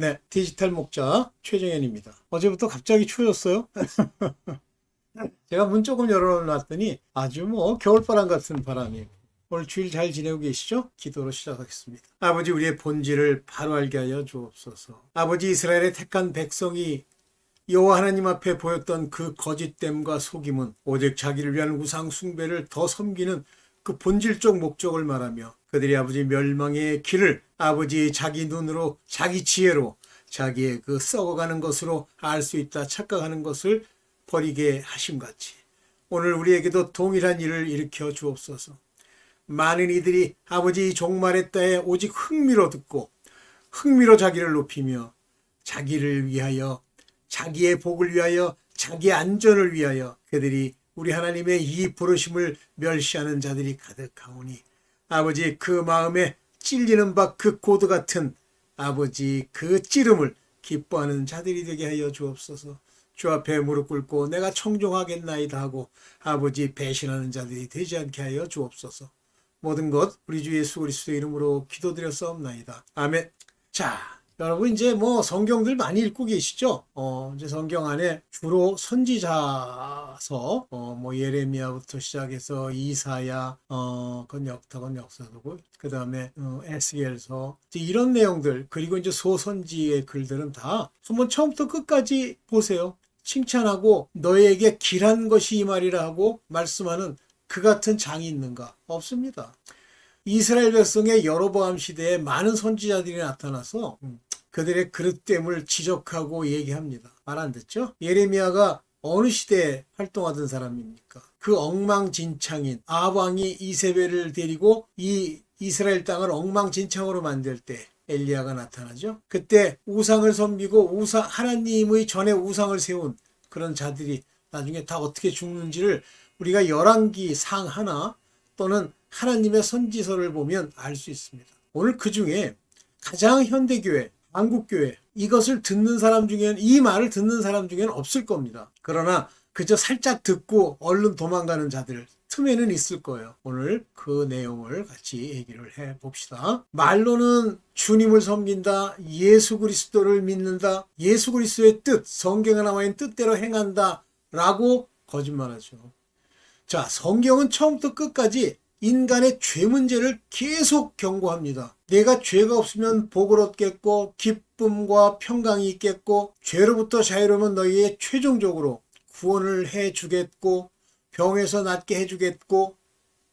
네, 디지털 목자 최정현입니다. 어제부터 갑자기 추워졌어요. 제가 문 조금 열어놨더니 아주 겨울바람 같은 바람이. 오늘 주일 잘 지내고 계시죠? 기도로 시작하겠습니다. 아버지, 우리의 본질을 바로 알게 하여 주옵소서. 아버지, 이스라엘의 택한 백성이 여호와 하나님 앞에 보였던 그 거짓됨과 속임은 오직 자기를 위한 우상 숭배를 더 섬기는 그 본질적 목적을 말하며 그들이 아버지 멸망의 길을 아버지 자기 눈으로 자기 지혜로 자기의 그 썩어가는 것으로 알 수 있다 착각하는 것을 버리게 하심같이 오늘 우리에게도 동일한 일을 일으켜 주옵소서. 많은 이들이 아버지 종말의 때에 오직 흥미로 듣고 흥미로 자기를 높이며 자기를 위하여 자기의 복을 위하여 자기의 안전을 위하여 그들이 우리 하나님의 이 부르심을 멸시하는 자들이 가득하오니 아버지 그 마음에 찔리는 바 그 고드 같은 아버지 그 찌름을 기뻐하는 자들이 되게 하여 주옵소서. 주 앞에 무릎 꿇고 내가 청종하겠나이다 하고 아버지 배신하는 자들이 되지 않게 하여 주옵소서. 모든 것 우리 주 예수 그리스도의 이름으로 기도드렸사옵나이다. 아멘. 자, 여러분 이제 성경들 많이 읽고 계시죠? 이제 성경 안에 주로 선지자서 예레미야부터 시작해서 이사야, 그건 역사서고 그 다음에 에스겔서 이런 내용들 그리고 이제 소선지의 글들은 다 한번 처음부터 끝까지 보세요. 칭찬하고 너희에게 길한 것이 이 말이라 하고 말씀하는 그 같은 장이 있는가? 없습니다. 이스라엘 백성의 여로보암 시대에 많은 선지자들이 나타나서 그들의 그릇됨을 지적하고 얘기합니다. 말 안 듣죠? 예레미야가 어느 시대에 활동하던 사람입니까? 그 엉망진창인 아합 왕이 이세벨을 데리고 이 이스라엘 땅을 엉망진창으로 만들 때 엘리야가 나타나죠. 그때 우상을 섬기고 하나님의 전에 우상을 세운 그런 자들이 나중에 다 어떻게 죽는지를 우리가 열왕기 상 하나 또는 하나님의 선지서를 보면 알 수 있습니다. 오늘 그 중에 가장 현대교회, 한국교회 이것을 듣는 사람 중에는 이 말을 듣는 사람 중에는 없을 겁니다. 그러나 그저 살짝 듣고 얼른 도망가는 자들 틈에는 있을 거예요. 오늘 그 내용을 같이 얘기를 해봅시다. 말로는 주님을 섬긴다, 예수 그리스도를 믿는다, 예수 그리스도의 뜻, 성경에 나와 있는 뜻대로 행한다 라고 거짓말하죠. 자, 성경은 처음부터 끝까지 인간의 죄 문제를 계속 경고합니다. 내가 죄가 없으면 복을 얻겠고 기쁨과 평강이 있겠고 죄로부터 자유로우면 너희의 최종적으로 구원을 해주겠고 병에서 낫게 해주겠고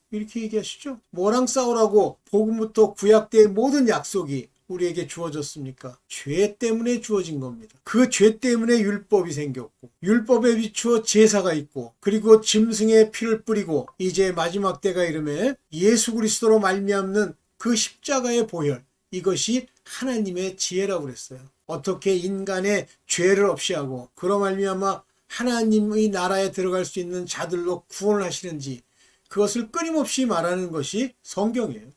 이렇게 얘기하시죠. 뭐랑 싸우라고 복음부터 구약 때의 모든 약속이 우리에게 주어졌습니까? 죄 때문에 주어진 겁니다. 그 죄 때문에 율법이 생겼고 율법에 비추어 제사가 있고 그리고 짐승의 피를 뿌리고 이제 마지막 때가 이름에 예수 그리스도로 말미암는 그 십자가의 보혈 이것이 하나님의 지혜라고 그랬어요. 어떻게 인간의 죄를 없이 하고 그로 말미암아 하나님의 나라에 들어갈 수 있는 자들로 구원을 하시는지 그것을 끊임없이 말하는 것이 성경이에요.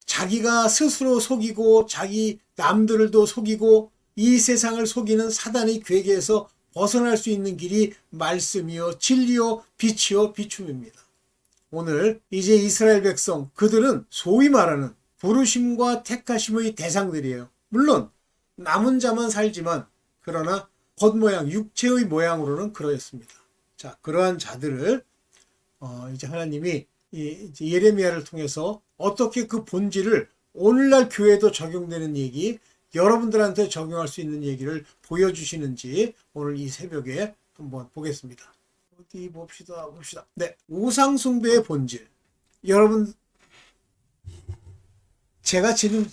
자기가 스스로 속이고 자기 남들도 속이고 이 세상을 속이는 사단의 괴계에서 벗어날 수 있는 길이 말씀이요 진리요 빛이요 비춤입니다. 오늘 이제 이스라엘 백성 그들은 소위 말하는 부르심과 택하심의 대상들이에요. 물론 남은 자만 살지만 그러나 겉모양 육체의 모양으로는 그러했습니다. 자, 그러한 자들을 이제 하나님이 예레미야를 통해서 어떻게 그 본질을 오늘날 교회에도 적용되는 얘기, 여러분들한테 적용할 수 있는 얘기를 보여주시는지 오늘 이 새벽에 한번 보겠습니다. 어디 봅시다. 네, 우상숭배의 본질. 여러분, 제가 지난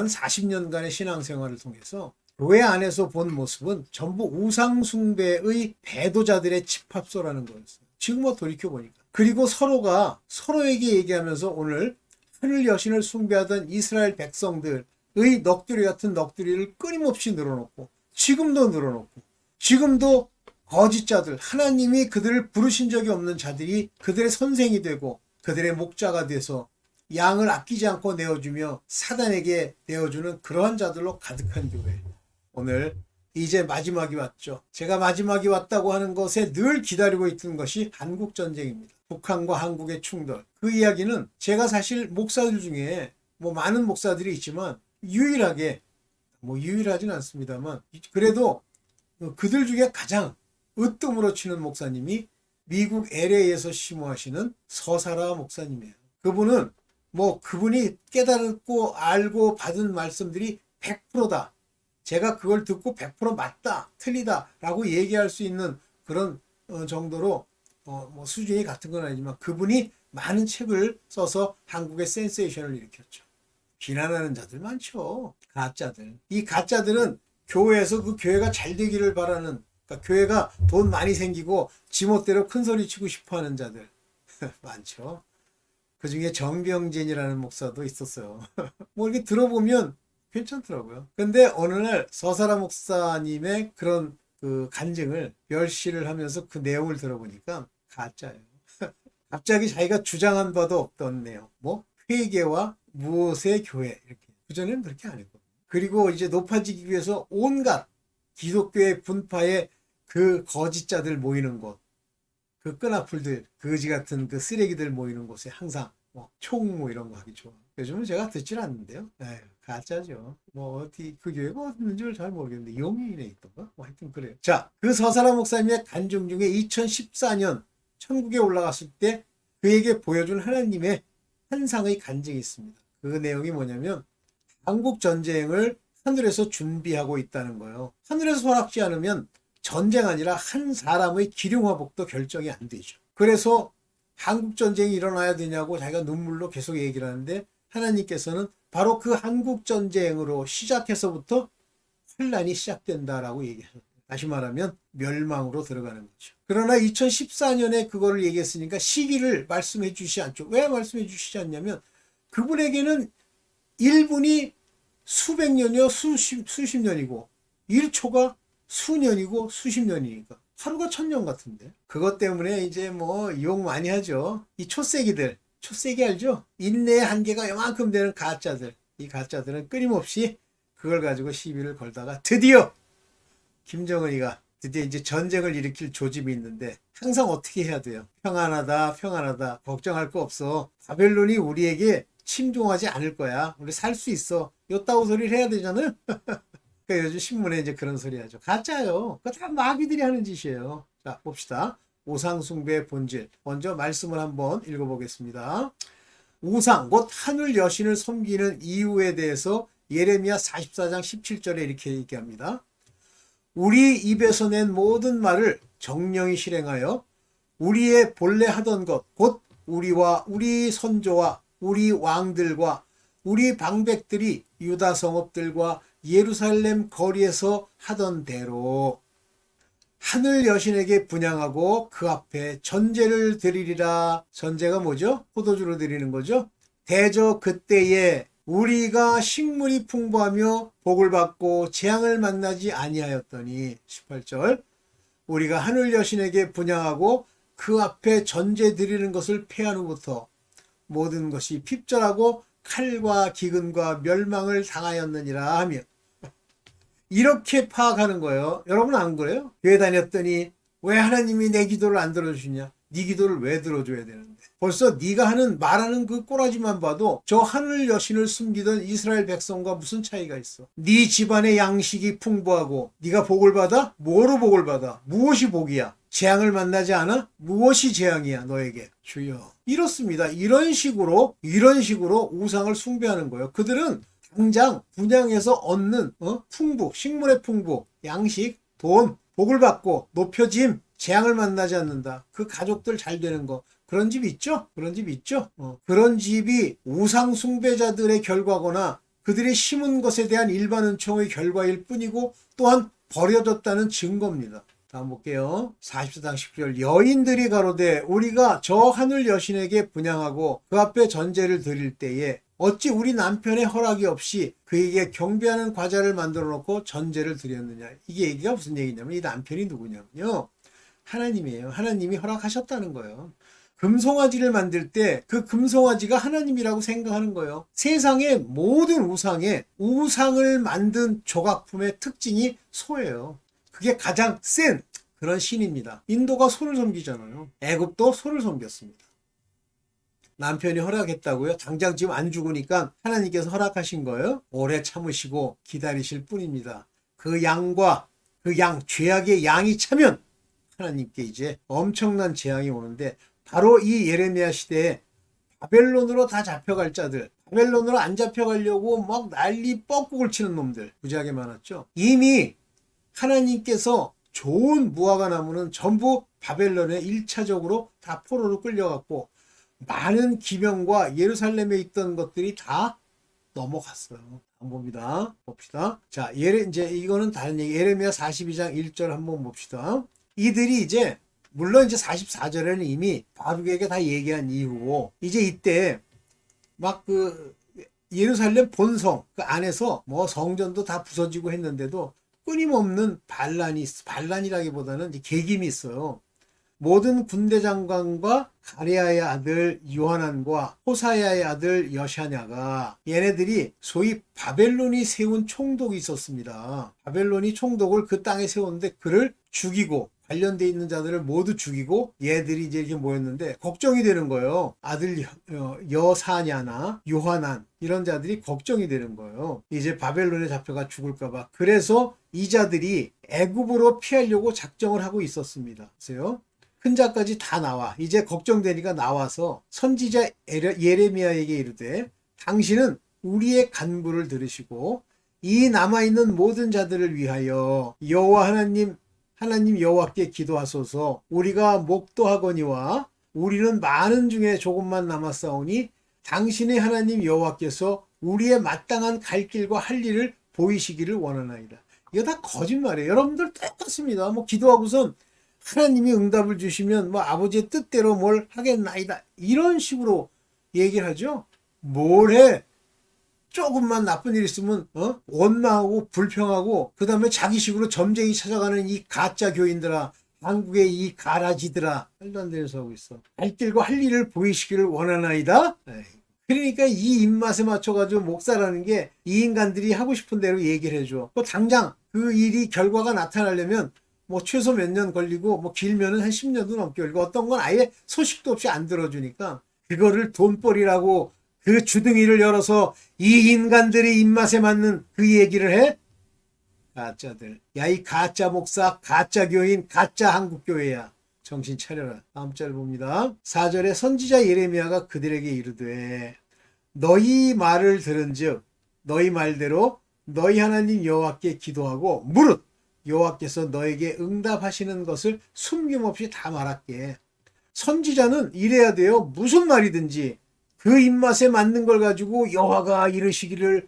40년간의 신앙생활을 통해서 교회 안에서 본 모습은 전부 우상숭배의 배도자들의 집합소라는 거였어요. 지금 돌이켜보니까. 그리고 서로가 서로에게 얘기하면서 오늘 하늘 여신을 숭배하던 이스라엘 백성들의 넋두리 같은 넋두리를 끊임없이 늘어놓고 지금도 늘어놓고 지금도 거짓자들 하나님이 그들을 부르신 적이 없는 자들이 그들의 선생이 되고 그들의 목자가 돼서 양을 아끼지 않고 내어주며 사단에게 내어주는 그러한 자들로 가득한 교회. 오늘 이제 마지막이 왔죠. 제가 마지막이 왔다고 하는 것에 늘 기다리고 있던 것이 한국전쟁입니다. 북한과 한국의 충돌. 그 이야기는 제가 사실 목사들 중에 많은 목사들이 있지만 유일하게 뭐 유일하진 않습니다만 그래도 그들 중에 가장 으뜸으로 치는 목사님이 미국 LA에서 심호하시는 서사라 목사님이에요. 그분은 뭐 그분이 깨달고 알고 받은 말씀들이 100%다. 제가 그걸 듣고 100% 맞다, 틀리다 라고 얘기할 수 있는 그런 정도로 뭐 수준이 같은 건 아니지만 그분이 많은 책을 써서 한국의 센세이션을 일으켰죠. 비난하는 자들 많죠. 가짜들. 이 가짜들은 교회에서 그 교회가 잘 되기를 바라는, 그러니까 교회가 돈 많이 생기고 지멋대로 큰 소리 치고 싶어 하는 자들 많죠. 그 중에 정병진이라는 목사도 있었어요. 뭐 이렇게 들어보면 괜찮더라고요. 근데 어느 날 서사라 목사님의 그런 그 간증을 멸시를 하면서 그 내용을 들어보니까 가짜예요. 갑자기 자기가 주장한 바도 없던 내용, 뭐 회개와 무엇의 교회, 이렇게. 그전에는 그렇게 안 했거든요. 그리고 이제 높아지기 위해서 온갖 기독교의 분파의 그 거짓자들 모이는 곳, 그 끈아풀들, 거지 같은 그 쓰레기들 모이는 곳에 항상 뭐 총 뭐 이런 거 하기 좋아. 요즘은 제가 듣질 않는데요. 에휴, 가짜죠. 뭐 어디 그 교회가 어딘지를 잘 모르겠는데 용인에 있던가? 뭐 하여튼 그래요. 자, 그 서사라 목사님의 간증 중에 2014년 천국에 올라갔을 때 그에게 보여준 하나님의 환상의 간증이 있습니다. 그 내용이 뭐냐면 한국 전쟁을 하늘에서 준비하고 있다는 거예요. 하늘에서 허락지 않으면 전쟁 아니라 한 사람의 기륭화복도 결정이 안 되죠. 그래서 한국 전쟁이 일어나야 되냐고 자기가 눈물로 계속 얘기를 하는데 하나님께서는 바로 그 한국 전쟁으로 시작해서부터 환란이 시작된다라고 얘기하셨어요. 다시 말하면 멸망으로 들어가는 거죠. 그러나 2014년에 그거를 얘기했으니까 시기를 말씀해 주시지 않죠. 왜 말씀해 주시지 않냐면 그분에게는 1분이 수백 년이요 수십 년이고 1초가 수년이고 수십 년이니까 하루가 1000년 같은데. 그것 때문에 이제 뭐 욕 많이 하죠. 이 초세기들, 초세기 알죠? 인내의 한계가 요만큼 되는 가짜들. 이 가짜들은 끊임없이 그걸 가지고 시비를 걸다가 드디어 김정은이가 드디어 이제 전쟁을 일으킬 조짐이 있는데 항상 어떻게 해야 돼요? 평안하다, 평안하다, 걱정할 거 없어. 바벨론이 우리에게 침종하지 않을 거야. 우리 살 수 있어. 요따구 소리를 해야 되잖아요. 그러니까 요즘 신문에 이제 그런 소리 하죠. 가짜요. 그거 다 마귀들이 하는 짓이에요. 자, 봅시다. 우상숭배의 본질. 먼저 말씀을 한번 읽어보겠습니다. 우상, 곧 하늘 여신을 섬기는 이유에 대해서 예레미야 44장 17절에 이렇게 얘기합니다. 우리 입에서 낸 모든 말을 정령이 실행하여 우리의 본래 하던 것, 곧 우리와 우리 선조와 우리 왕들과 우리 방백들이 유다 성읍들과 예루살렘 거리에서 하던 대로 하늘 여신에게 분향하고 그 앞에 전제를 드리리라. 전제가 뭐죠? 포도주로 드리는 거죠. 대저 그때에 우리가 식물이 풍부하며 복을 받고 재앙을 만나지 아니하였더니 18절 우리가 하늘 여신에게 분향하고 그 앞에 전제 드리는 것을 폐한 후부터 모든 것이 핍절하고 칼과 기근과 멸망을 당하였느니라 하며 이렇게 파악하는 거예요. 여러분 안 그래요? 교회 다녔더니 왜 하나님이 내 기도를 안 들어주냐? 네 기도를 왜 들어줘야 되는데? 벌써 네가 하는 말하는 그 꼬라지만 봐도 저 하늘 여신을 숨기던 이스라엘 백성과 무슨 차이가 있어? 네 집안의 양식이 풍부하고 네가 복을 받아? 뭐로 복을 받아? 무엇이 복이야? 재앙을 만나지 않아? 무엇이 재앙이야 너에게? 주여. 이렇습니다. 이런 식으로 우상을 숭배하는 거예요. 그들은 당장 분양에서 얻는 풍부, 식물의 풍부, 양식, 돈, 복을 받고 높여짐, 재앙을 만나지 않는다. 그 가족들 잘 되는 거. 그런 집 있죠? 그런 집 있죠? 그런 집이 우상 숭배자들의 결과거나 그들이 심은 것에 대한 일반 은총의 결과일 뿐이고 또한 버려졌다는 증거입니다. 다음 볼게요. 44장 10절 여인들이 가로되 우리가 저 하늘 여신에게 분향하고 그 앞에 전제를 드릴 때에 어찌 우리 남편의 허락이 없이 그에게 경배하는 과자를 만들어 놓고 전제를 드렸느냐. 이게 얘기가 무슨 얘기냐면 이 남편이 누구냐면요. 하나님이에요. 하나님이 허락하셨다는 거예요. 금송아지를 만들 때 그 금송아지가 하나님이라고 생각하는 거예요. 세상의 모든 우상을 만든 조각품의 특징이 소예요. 그게 가장 센 그런 신입니다. 인도가 소를 섬기잖아요. 애굽도 소를 섬겼습니다. 남편이 허락했다고요? 당장 지금 안 죽으니까 하나님께서 허락하신 거예요? 오래 참으시고 기다리실 뿐입니다. 그 양과 그 양, 죄악의 양이 차면 하나님께 이제 엄청난 재앙이 오는데, 바로 이 예레미야 시대에 바벨론으로 다 잡혀갈 자들, 바벨론으로 안 잡혀가려고 막 난리 뻐꾸을 치는 놈들 무지하게 많았죠. 이미 하나님께서 좋은 무화과 나무는 전부 바벨론에 1차적으로 다 포로로 끌려갔고, 많은 기명과 예루살렘에 있던 것들이 다 넘어갔어요. 한번 봅시다. 자, 이제 이거는 다른 얘기. 예레미야 42장 1절 한번 봅시다. 이들이 이제, 물론 이제 44절에는 이미 바룩에게 다 얘기한 이후고, 이제 이때 막 그 예루살렘 본성 그 안에서 뭐 성전도 다 부서지고 했는데도 끊임없는 반란이라기보다는 계김이 있어요. 모든 군대 장관과 가레아의 아들 요하난과 호사야의 아들 여샤냐가, 얘네들이 소위 바벨론이 세운 총독이 있었습니다. 바벨론이 총독을 그 땅에 세웠는데 그를 죽이고, 관련돼 있는 자들을 모두 죽이고, 얘들이 이제 이렇게 모였는데 걱정이 되는 거예요. 아들 여사냐나 요하난 이런 자들이 걱정이 되는 거예요. 이제 바벨론에 잡혀가 죽을까 봐. 그래서 이 자들이 애굽으로 피하려고 작정을 하고 있었습니다. 보세요. 큰 자까지 다 나와. 이제 걱정되니까 나와서 선지자 예레미야에게 이르되, 당신은 우리의 간구를 들으시고 이 남아있는 모든 자들을 위하여 여호와 하나님 여호와께 기도하소서. 우리가 목도하거니와 우리는 많은 중에 조금만 남았사오니 당신의 하나님 여호와께서 우리의 마땅한 갈 길과 할 일을 보이시기를 원하나이다. 이거 다 거짓말이에요. 여러분들 똑같습니다. 뭐 기도하고선 하나님이 응답을 주시면 뭐 아버지의 뜻대로 뭘 하겠나이다, 이런 식으로 얘기를 하죠. 뭘 해? 조금만 나쁜 일 있으면 원망하고 불평하고, 그 다음에 자기식으로 점쟁이 찾아가는 이 가짜 교인들아, 한국의 이 가라지들아, 말도 안 되는 소리 하고 있어. 갈 길과 할 일을 보이시기를 원하나이다. 그러니까 이 입맛에 맞춰가지고 목사라는 게 이 인간들이 하고 싶은 대로 얘기를 해줘. 또 당장 그 일이 결과가 나타나려면 뭐 최소 몇 년 걸리고, 뭐 길면은 한 10년도 넘게 걸리고, 어떤 건 아예 소식도 없이 안 들어주니까 그거를 돈벌이라고 그 주둥이를 열어서 이 인간들의 입맛에 맞는 그 얘기를 해? 가짜들. 야, 이 가짜 목사, 가짜 교인, 가짜 한국교회야. 정신 차려라. 다음 절 봅니다. 4절에 선지자 예레미야가 그들에게 이르되, 너희 말을 들은즉 너희 말대로 너희 하나님 여호와께 기도하고 무릇 여호와께서 너에게 응답하시는 것을 숨김없이 다 말할게. 선지자는 이래야 돼요. 무슨 말이든지 그 입맛에 맞는 걸 가지고 여호와가 이르시기를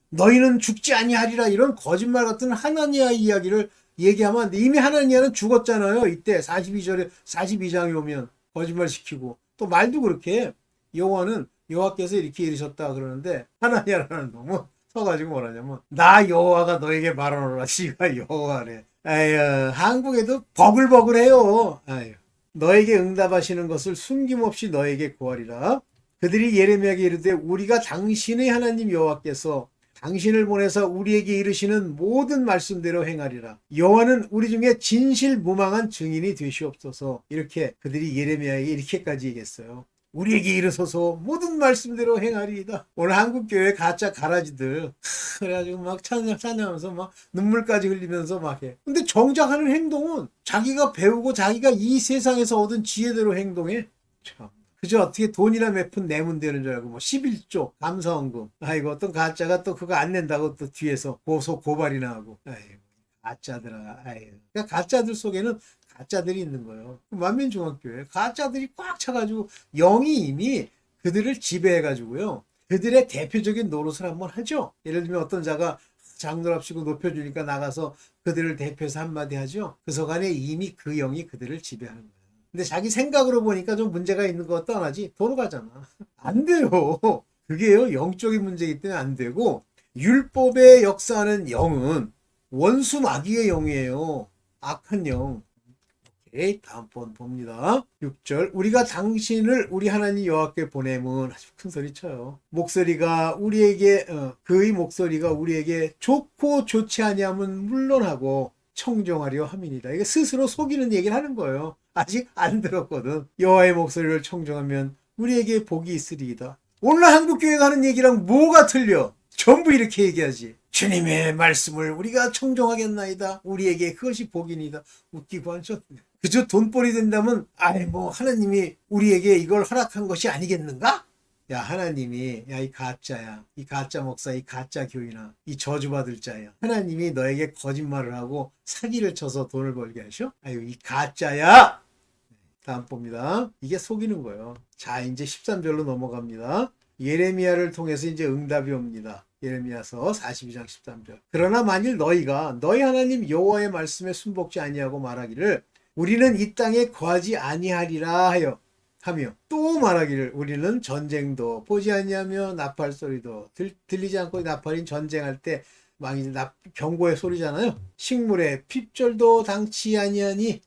너희는 죽지 아니하리라, 이런 거짓말 같은 하나니아 이야기를 얘기하면 안 돼. 이미 하나니아는 죽었잖아요. 이때 42장에 오면 거짓말 시키고, 또 말도 그렇게 해. 여호와께서 이렇게 이르셨다 그러는데, 하나니아라는 놈은 서가지고 뭐라냐면, 나 여호와가 너에게 말하노라. 씨가 여호와래. 아유, 한국에도 버글버글해요. 아유, 너에게 응답하시는 것을 숨김없이 너에게 구하리라. 그들이 예레미야에게 이르되, 우리가 당신의 하나님 여호와께서 당신을 보내서 우리에게 이르시는 모든 말씀대로 행하리라. 여호와는 우리 중에 진실무망한 증인이 되시옵소서. 이렇게 그들이 예레미야에게 이렇게까지 얘기했어요. 우리에게 이르소서 모든 말씀대로 행하리이다. 오늘 한국교회 가짜 가라지들 그래가지고 막 찬양하면서 막 눈물까지 흘리면서 막 해. 근데 정작 하는 행동은 자기가 배우고 자기가 이 세상에서 얻은 지혜대로 행동해. 참. 그저 어떻게 돈이나 몇 푼 내면 되는 줄 알고 뭐 11조 감사원금. 아이고, 어떤 가짜가 또 그거 안 낸다고 또 뒤에서 고발이나 하고. 아이고, 가짜들아. 아이고. 그러니까 가짜들 속에는 가짜들이 있는 거예요. 만민중학교에 가짜들이 꽉 차가지고 영이 이미 그들을 지배해가지고요. 그들의 대표적인 노릇을 한번 하죠. 예를 들면 어떤 자가 장로랍시고 높여주니까 나가서 그들을 대표해서 한마디 하죠. 그 속안에 이미 그 영이 그들을 지배하는 거예요. 근데 자기 생각으로 보니까 좀 문제가 있는 거 떠나지 도로 가잖아. 안 돼요. 그게요, 영적인 문제이기 때문에 안 되고, 율법의 역사하는 영은 원수 마귀의 영이에요. 악한 영. 오케이, 다음번 봅니다. 6절. 우리가 당신을 우리 하나님 여호와께 보내면, 아주 큰 소리 쳐요. 목소리가 우리에게 그의 목소리가 우리에게 좋고 좋지 아니하면 물론하고 청종하려 함이니라. 이게 스스로 속이는 얘기를 하는 거예요. 아직 안 들었거든. 여호와의 목소리를 청종하면 우리에게 복이 있으리이다. 오늘 한국교회가 하는 얘기랑 뭐가 틀려? 전부 이렇게 얘기하지. 주님의 말씀을 우리가 청종하겠나이다. 우리에게 그것이 복이니다. 웃기고 하죠. 그저 돈벌이 된다면 하나님이 우리에게 이걸 허락한 것이 아니겠는가? 야, 하나님이 이 가짜야, 이 가짜 목사, 이 가짜 교인아, 이 저주받을 자야. 하나님이 너에게 거짓말을 하고 사기를 쳐서 돈을 벌게 하셔? 아유, 이 가짜야. 다음 봅니다. 이게 속이는 거예요. 자, 이제 13절로 넘어갑니다. 예레미야를 통해서 이제 응답이 옵니다. 예레미야서 42장 13절. 그러나 만일 너희가 너희 하나님 여호와의 말씀에 순복지 아니하고 말하기를 우리는 이 땅에 거하지 아니하리라 하며 또 말하기를 우리는 전쟁도 보지 아니하며 나팔 소리도 들리지 않고 나팔인 전쟁할 때 막 경고의 소리잖아요. 식물에 핍절도 당치 아니하니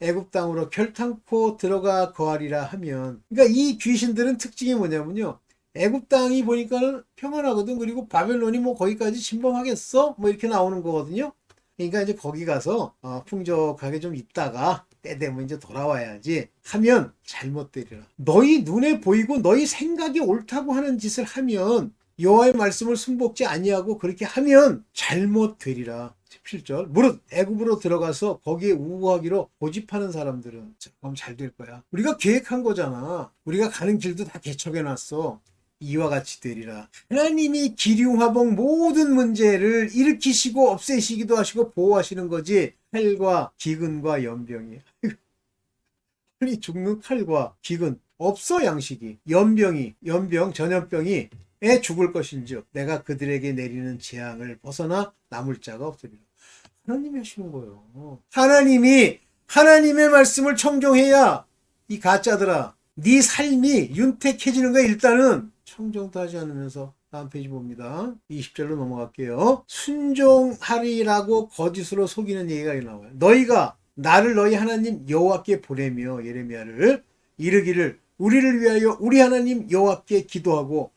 애굽 땅으로 결탄코 들어가 거하리라 하면, 그러니까 이 귀신들은 특징이 뭐냐면요, 애굽 땅이 보니까는 평안하거든. 그리고 바벨론이 뭐 거기까지 침범하겠어? 뭐 이렇게 나오는 거거든요. 그러니까 이제 거기 가서 풍족하게 좀 있다가 때 되면 이제 돌아와야지 하면 잘못되리라. 너희 눈에 보이고 너희 생각이 옳다고 하는 짓을 하면, 여호와의 말씀을 순복지 아니하고 그렇게 하면 잘못되리라. 17절. 무릇 애굽으로 들어가서 거기에 우고하기로 고집하는 사람들은 그럼 잘 될 거야. 우리가 계획한 거잖아. 우리가 가는 길도 다 개척해놨어. 이와 같이 되리라. 하나님이 기륭화봉 모든 문제를 일으키시고 없애시기도 하시고 보호하시는 거지. 칼과 기근과 연병이. 아니, 죽는 칼과 기근 없어. 양식이 연병 전염병이 에 죽을 것인즉 내가 그들에게 내리는 재앙을 벗어나 남을 자가 없으리라. 하나님이 하시는 거예요. 하나님이 하나님의 말씀을 청종해야 이 가짜들아 네 삶이 윤택해지는 거야. 일단은 청정도 하지 않으면서 다음 페이지 봅니다. 20절로 넘어갈게요. 순종하리라고 거짓으로 속이는 얘기가 나와요. 너희가 나를 너희 하나님 여호와께 보내며 예레미야를 이르기를 우리를 위하여 우리 하나님 여호와께 기도하고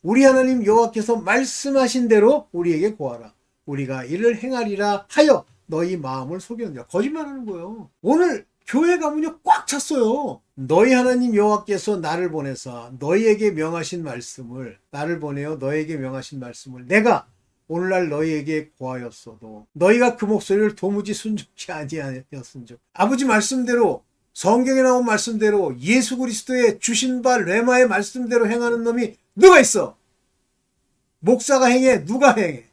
우리 하나님 여호와께서 말씀하신 대로 우리에게 구하라. 우리가 이를 행하리라 하여 너희 마음을 속였느니라. 거짓말하는 거예요. 오늘 교회 가면요 꽉 찼어요. 너희 하나님 여호와께서 나를 보내사 너희에게 명하신 말씀을 나를 보내어 너희에게 명하신 말씀을 내가 오늘날 너희에게 고하였어도 너희가 그 목소리를 도무지 순종치 아니하였은즉 아버지 말씀대로 성경에 나온 말씀대로 예수 그리스도의 주신 바 레마의 말씀대로 행하는 놈이 누가 있어? 목사가 행해? 누가 행해?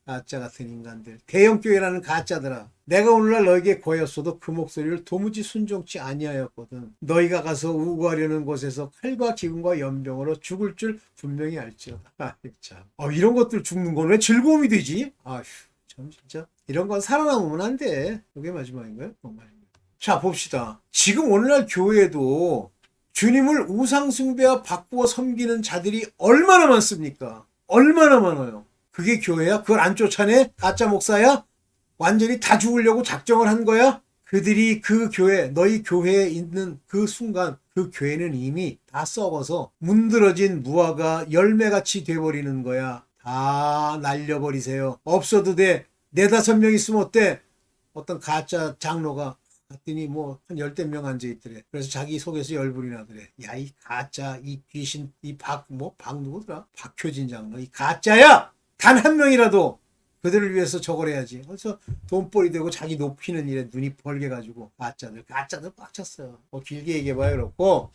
가짜 같은 인간들. 대형교회라는 가짜들아. 내가 오늘날 너에게 고하였어도 그 목소리를 도무지 순종치 아니하였거든. 너희가 가서 우고하려는 곳에서 칼과 기근과 연병으로 죽을 줄 분명히 알지어다. 참. 이런 것들 죽는 건 왜 즐거움이 되지? 참 진짜. 이런 건 살아남으면 안 돼. 이게 마지막인가요? 자, 봅시다. 지금 오늘날 교회에도 주님을 우상숭배와 바꾸어 섬기는 자들이 얼마나 많습니까? 얼마나 많아요. 그게 교회야? 그걸 안 쫓아내? 가짜 목사야? 완전히 다 죽으려고 작정을 한 거야? 그들이 그 교회, 너희 교회에 있는 그 순간 그 교회는 이미 다 썩어서 문드러진 무화과 열매같이 돼버리는 거야. 다 날려버리세요. 없어도 돼. 4-5명 있으면 어때? 어떤 가짜 장로가 갔더니 뭐 한 10대 명 앉아있더래. 그래서 자기 속에서 열불이 나더래. 야, 이 가짜, 이 귀신, 이 박 누구더라? 박효진 장로. 이 가짜야! 단 한 명이라도 그들을 위해서 저걸 해야지. 그래서 돈벌이 되고 자기 높이는 일에 눈이 벌게가지고 가짜들 꽉 찼어요. 길게 얘기해봐야 그렇고.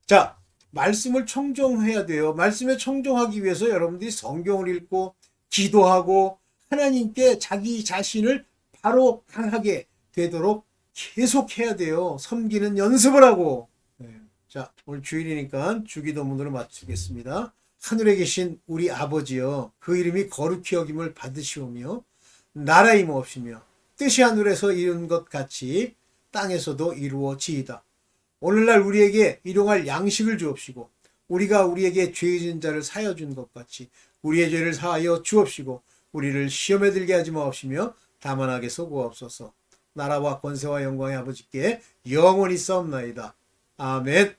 자, 말씀을 청종해야 돼요. 말씀에 청종하기 위해서 여러분들이 성경을 읽고 기도하고 하나님께 자기 자신을 바로 향하게 되도록 계속해야 돼요. 섬기는 연습을 하고. 자, 오늘 주일이니까 주기도문으로 마치겠습니다. 하늘에 계신 우리 아버지여, 그 이름이 거룩히 여김을 받으시오며 나라 임하옵시며 뜻이 하늘에서 이룬 것 같이 땅에서도 이루어지이다. 오늘날 우리에게 일용할 양식을 주옵시고 우리가 우리에게 죄진 자를 사하여 준 것 같이 우리의 죄를 사하여 주옵시고 우리를 시험에 들게 하지 마옵시며 다만 악에서 구하옵소서. 나라와 권세와 영광의 아버지께 영원히 싸움나이다. 아멘.